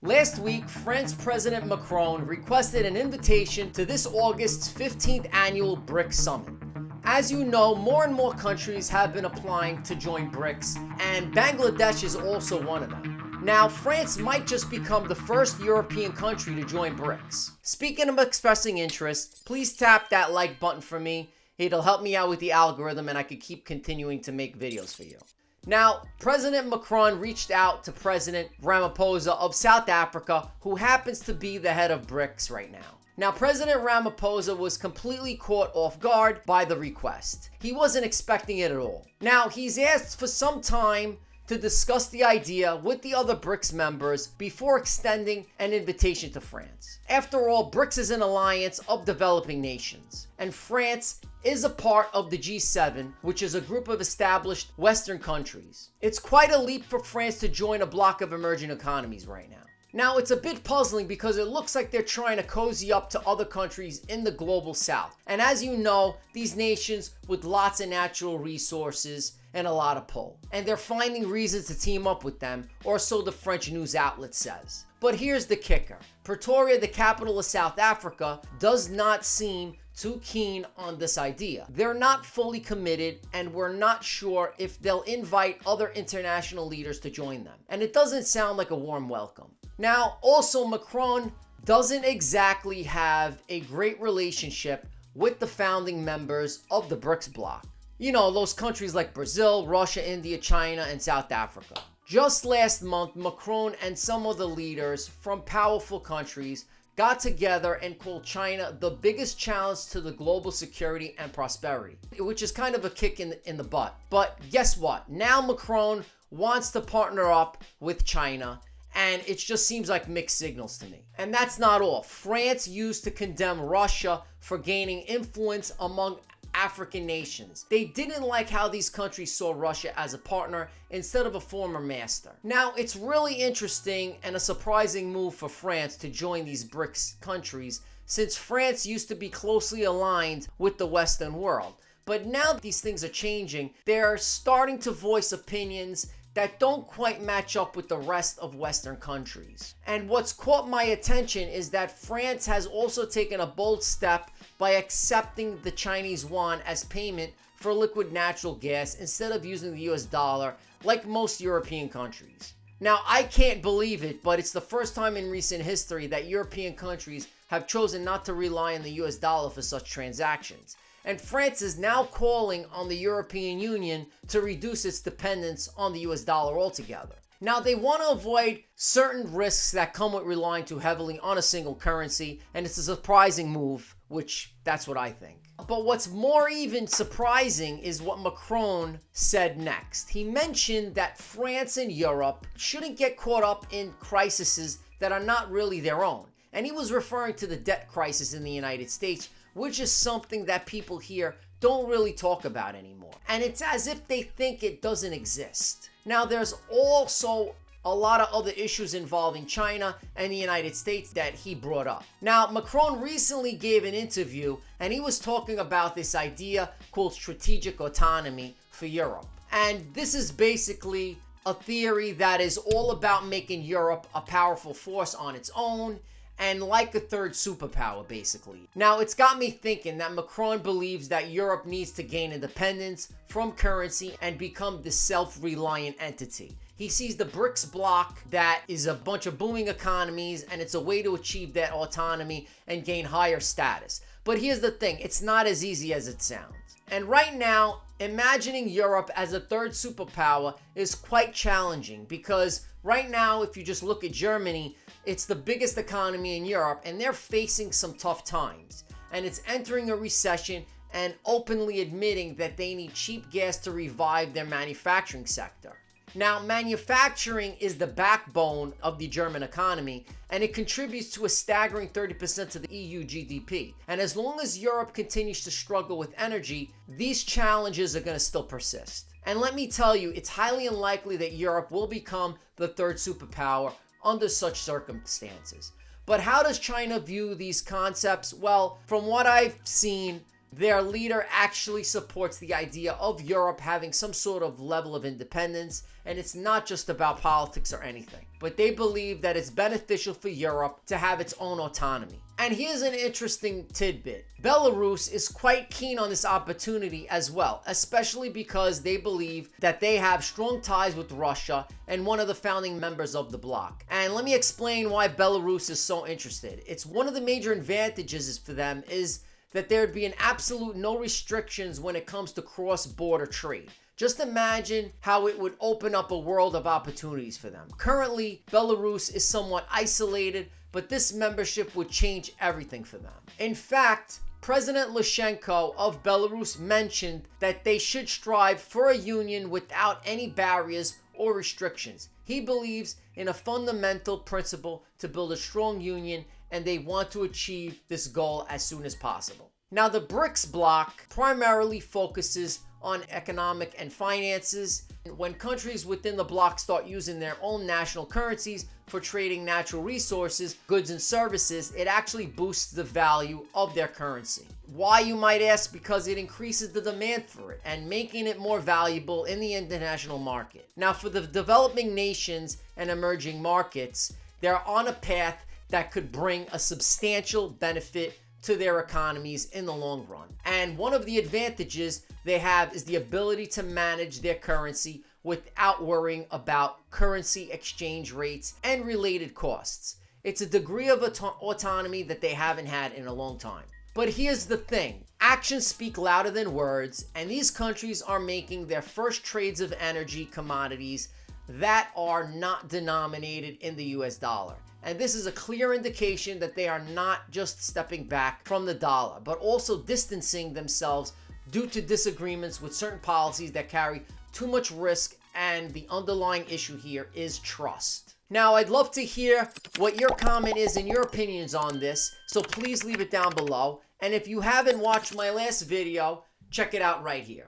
Last week, France's President Macron requested an invitation to this August's 15th annual BRICS Summit. As you know, more and more countries have been applying to join BRICS, and Bangladesh is also one of them. Now, France might just become the first European country to join BRICS. Speaking of expressing interest, please tap that like button for me. It'll help me out with the algorithm and I can keep continuing to make videos for you. Now, President Macron reached out to President Ramaphosa of South Africa, who happens to be the head of BRICS right now. Now, President Ramaphosa was completely caught off guard by the request. He wasn't expecting it at all. Now, he's asked for some time to discuss the idea with the other BRICS members before extending an invitation to France. After all, BRICS is an alliance of developing nations, and France is a part of the G7, which is a group of established Western countries. It's quite a leap for France to join a bloc of emerging economies right now. Now, it's a bit puzzling because it looks like they're trying to cozy up to other countries in the global south. And as you know, these nations with lots of natural resources and a lot of pull. And they're finding reasons to team up with them, or so the French news outlet says. But here's the kicker. Pretoria, the capital of South Africa, does not seem too keen on this idea. They're not fully committed, and we're not sure if they'll invite other international leaders to join them. And it doesn't sound like a warm welcome. Now, also, Macron doesn't exactly have a great relationship with the founding members of the BRICS bloc. You know, those countries like Brazil, Russia, India, China, and South Africa. Just last month, Macron and some of the leaders from powerful countries got together and called China the biggest challenge to the global security and prosperity, which is kind of a kick in the butt. But guess what? Now Macron wants to partner up with China, and it just seems like mixed signals to me. And that's not all. France used to condemn Russia for gaining influence among African nations. They didn't like how these countries saw Russia as a partner instead of a former master. Now, it's really interesting and a surprising move for France to join these BRICS countries, since France used to be closely aligned with the Western world. But now that these things are changing, they're starting to voice opinions that don't quite match up with the rest of Western countries. And what's caught my attention is that France has also taken a bold step by accepting the Chinese yuan as payment for liquid natural gas instead of using the US dollar like most European countries. Now, I can't believe it, but it's the first time in recent history that European countries have chosen not to rely on the US dollar for such transactions. And France is now calling on the European Union to reduce its dependence on the US dollar altogether. Now, they want to avoid certain risks that come with relying too heavily on a single currency, and it's a surprising move, which that's what I think. But what's more even surprising is what Macron said next. He mentioned that France and Europe shouldn't get caught up in crises that are not really their own. And he was referring to the debt crisis in the United States, which is something that people here don't really talk about anymore. And it's as if they think it doesn't exist. Now, there's also a lot of other issues involving China and the United States that he brought up. Now, Macron recently gave an interview and he was talking about this idea called strategic autonomy for Europe. And this is basically a theory that is all about making Europe a powerful force on its own, and like a third superpower, basically. Now, it's got me thinking that Macron believes that Europe needs to gain independence from currency and become this self-reliant entity. He sees the BRICS bloc that is a bunch of booming economies, and it's a way to achieve that autonomy and gain higher status. But here's the thing, it's not as easy as it sounds. And right now, imagining Europe as a third superpower is quite challenging, because right now, if you just look at Germany, it's the biggest economy in Europe, and they're facing some tough times. And it's entering a recession and openly admitting that they need cheap gas to revive their manufacturing sector. Now, manufacturing is the backbone of the German economy, and it contributes to a staggering 30% to the EU GDP. And as long as Europe continues to struggle with energy, these challenges are going to still persist. And let me tell you, it's highly unlikely that Europe will become the third superpower under such circumstances. But how does China view these concepts? Well, from what I've seen, their leader actually supports the idea of Europe having some sort of level of independence, and it's not just about politics or anything. But they believe that it's beneficial for Europe to have its own autonomy. And here's an interesting tidbit. Belarus is quite keen on this opportunity as well, especially because they believe that they have strong ties with Russia and one of the founding members of the bloc. And let me explain why Belarus is so interested. It's one of the major advantages for them is that there'd be an absolute no restrictions when it comes to cross-border trade. Just imagine how it would open up a world of opportunities for them. Currently, Belarus is somewhat isolated, but this membership would change everything for them. In fact, President Lukashenko of Belarus mentioned that they should strive for a union without any barriers or restrictions. He believes in a fundamental principle to build a strong union, and they want to achieve this goal as soon as possible. Now, the BRICS bloc primarily focuses on economic and finances. When countries within the bloc start using their own national currencies for trading natural resources, goods and services, it actually boosts the value of their currency. Why, you might ask? Because it increases the demand for it and making it more valuable in the international market. Now, for the developing nations and emerging markets, they're on a path that could bring a substantial benefit to their economies in the long run. And one of the advantages they have is the ability to manage their currency without worrying about currency exchange rates and related costs. It's a degree of autonomy that they haven't had in a long time. But here's the thing. Actions speak louder than words, and these countries are making their first trades of energy commodities that are not denominated in the US dollar. And this is a clear indication that they are not just stepping back from the dollar, but also distancing themselves due to disagreements with certain policies that carry too much risk, and the underlying issue here is trust. Now, I'd love to hear what your comment is and your opinions on this, so please leave it down below. And if you haven't watched my last video, check it out right here.